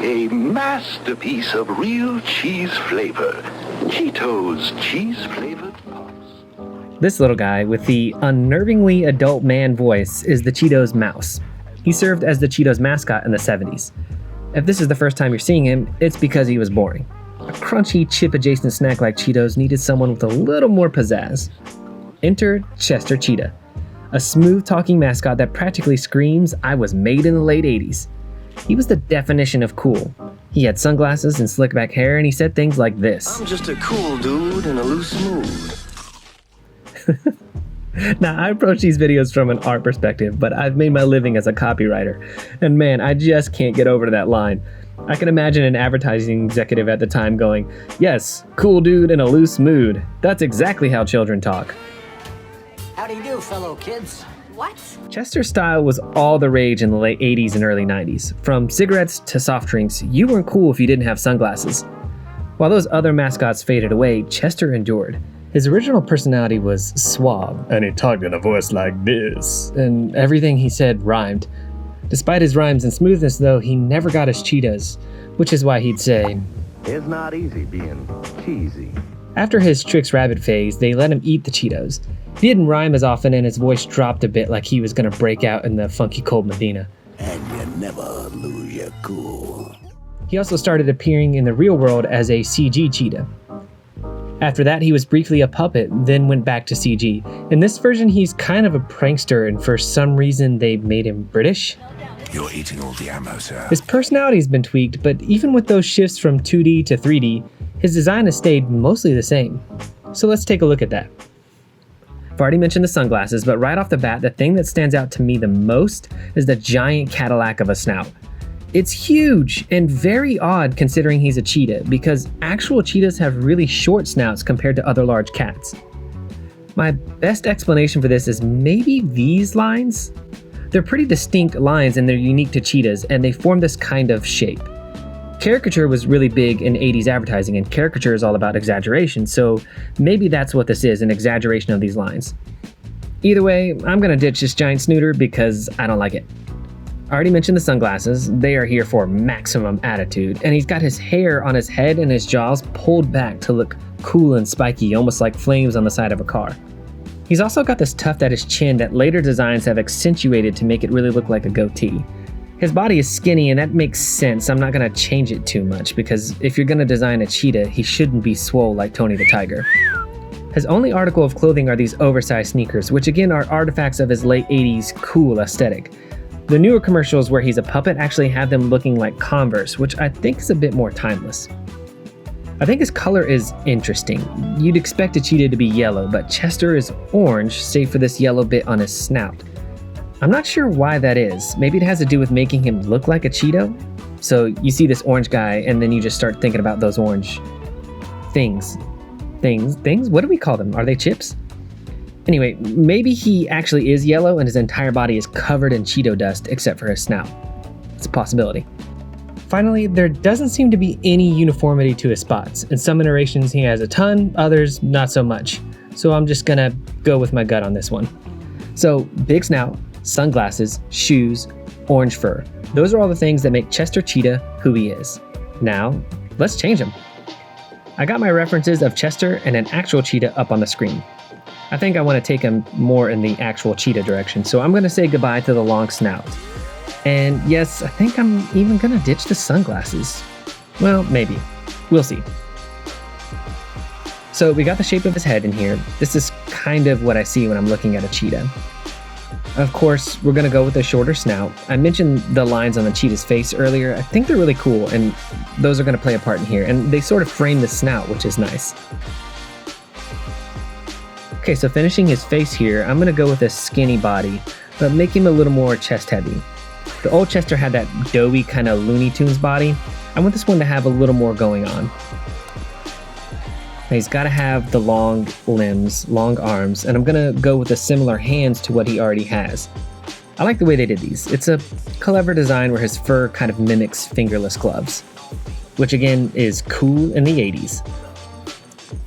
A masterpiece of real cheese flavor. Cheetos cheese-flavored pops. This little guy with the unnervingly adult man voice is the Cheetos mouse. He served as the Cheetos mascot in the 70s. If this is the first time you're seeing him, it's because he was boring. A crunchy, chip-adjacent snack like Cheetos needed someone with a little more pizzazz. Enter Chester Cheetah, a smooth-talking mascot that practically screams, "I was made in the late 80s." He was the definition of cool. He had sunglasses and slick-back hair, and he said things like this. "I'm just a cool dude in a loose mood." Now, I approach these videos from an art perspective, but I've made my living as a copywriter. And man, I just can't get over to that line. I can imagine an advertising executive at the time going, "Yes, cool dude in a loose mood. That's exactly how children talk." How do you do, fellow kids? What? Chester's style was all the rage in the late 80s and early 90s. From cigarettes to soft drinks, you weren't cool if you didn't have sunglasses. While those other mascots faded away, Chester endured. His original personality was suave, and he talked in a voice like this, and everything he said rhymed. Despite his rhymes and smoothness, though, he never got his Cheetos, which is why he'd say, It's not easy being cheesy. After his Trix Rabbit phase, they let him eat the Cheetos. He didn't rhyme as often, and his voice dropped a bit like he was gonna break out in the funky cold Medina. And you never lose your cool. He also started appearing in the real world as a CG cheetah. After that, he was briefly a puppet, then went back to CG. In this version, he's kind of a prankster, and for some reason, they made him British. You're eating all the ammo, sir. His personality's been tweaked, but even with those shifts from 2D to 3D, his design has stayed mostly the same. So let's take a look at that. I've already mentioned the sunglasses, but right off the bat, the thing that stands out to me the most is the giant Cadillac of a snout. It's huge and very odd considering he's a cheetah, because actual cheetahs have really short snouts compared to other large cats. My best explanation for this is maybe these lines? They're pretty distinct lines and they're unique to cheetahs, and they form this kind of shape. Caricature was really big in 80s advertising, and caricature is all about exaggeration, so maybe that's what this is, an exaggeration of these lines. Either way, I'm gonna ditch this giant snooter because I don't like it. I already mentioned the sunglasses. They are here for maximum attitude, and he's got his hair on his head and his jaws pulled back to look cool and spiky, almost like flames on the side of a car. He's also got this tuft at his chin that later designs have accentuated to make it really look like a goatee. His body is skinny, and that makes sense. I'm not gonna change it too much, because if you're gonna design a cheetah, he shouldn't be swole like Tony the Tiger. His only article of clothing are these oversized sneakers, which again are artifacts of his late 80s cool aesthetic. The newer commercials where he's a puppet actually have them looking like Converse, which I think is a bit more timeless. I think his color is interesting. You'd expect a cheetah to be yellow, but Chester is orange, save for this yellow bit on his snout. I'm not sure why that is. Maybe it has to do with making him look like a Cheeto? So you see this orange guy, and then you just start thinking about those orange things. Things? What do we call them? Are they chips? Anyway, maybe he actually is yellow and his entire body is covered in Cheeto dust except for his snout. It's a possibility. Finally, there doesn't seem to be any uniformity to his spots. In some iterations he has a ton, others not so much. So I'm just gonna go with my gut on this one. So, big snout, sunglasses, shoes, orange fur. Those are all the things that make Chester Cheetah who he is. Now, let's change him. I got my references of Chester and an actual cheetah up on the screen. I think I want to take him more in the actual cheetah direction, so I'm going to say goodbye to the long snout. And yes, I think I'm even going to ditch the sunglasses. Well, maybe. We'll see. So we got the shape of his head in here. This is kind of what I see when I'm looking at a cheetah. Of course, we're going to go with a shorter snout. I mentioned the lines on the cheetah's face earlier. I think they're really cool, and those are going to play a part in here. And they sort of frame the snout, which is nice. Okay, so finishing his face here, I'm going to go with a skinny body, but make him a little more chest heavy. The old Chester had that doughy kind of Looney Tunes body. I want this one to have a little more going on. Now he's got to have the long limbs, long arms, and I'm going to go with the similar hands to what he already has. I like the way they did these. It's a clever design where his fur kind of mimics fingerless gloves, which again is cool in the 80s.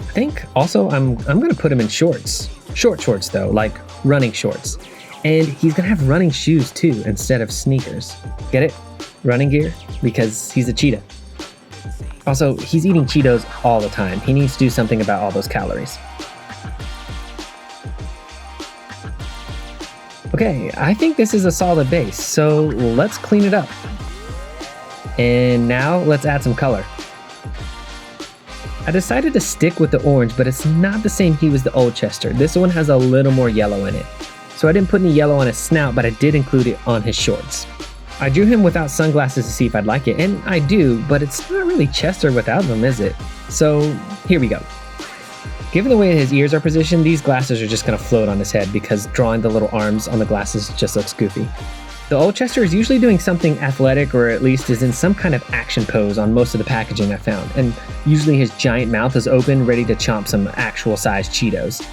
I think also I'm going to put him in shorts. Short shorts though, like running shorts. And he's going to have running shoes too instead of sneakers. Get it? running gear because he's a cheetah. Also, he's eating Cheetos all the time. He needs to do something about all those calories. Okay, I think this is a solid base, so let's clean it up. And now let's add some color. I decided to stick with the orange, but it's not the same hue as the old Chester. This one has a little more yellow in it. So I didn't put any yellow on his snout, but I did include it on his shorts. I drew him without sunglasses to see if I'd like it, and I do, but it's not really Chester without them, is it? So here we go. Given the way his ears are positioned, these glasses are just gonna float on his head because drawing the little arms on the glasses just looks goofy. The old Chester is usually doing something athletic, or at least is in some kind of action pose on most of the packaging I found, and usually his giant mouth is open, ready to chomp some actual sized Cheetos.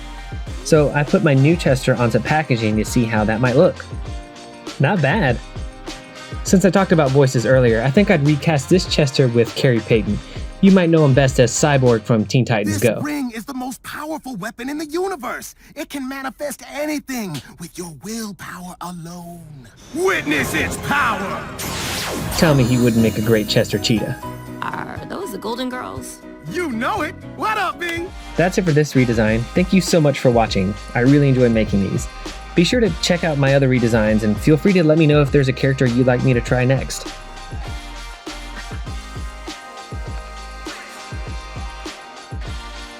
So I put my new Chester onto packaging to see how that might look. Not bad. Since I talked about voices earlier, I think I'd recast this Chester with Carrie Payton. You might know him best as Cyborg from Teen Titans Go. This ring is the most powerful weapon in the universe. It can manifest anything with your willpower alone. Witness its power! Tell me he wouldn't make a great Chester Cheetah. Are those the Golden Girls? You know it! What up, Bing? That's it for this redesign. Thank you so much for watching. I really enjoy making these. Be sure to check out my other redesigns and feel free to let me know if there's a character you'd like me to try next.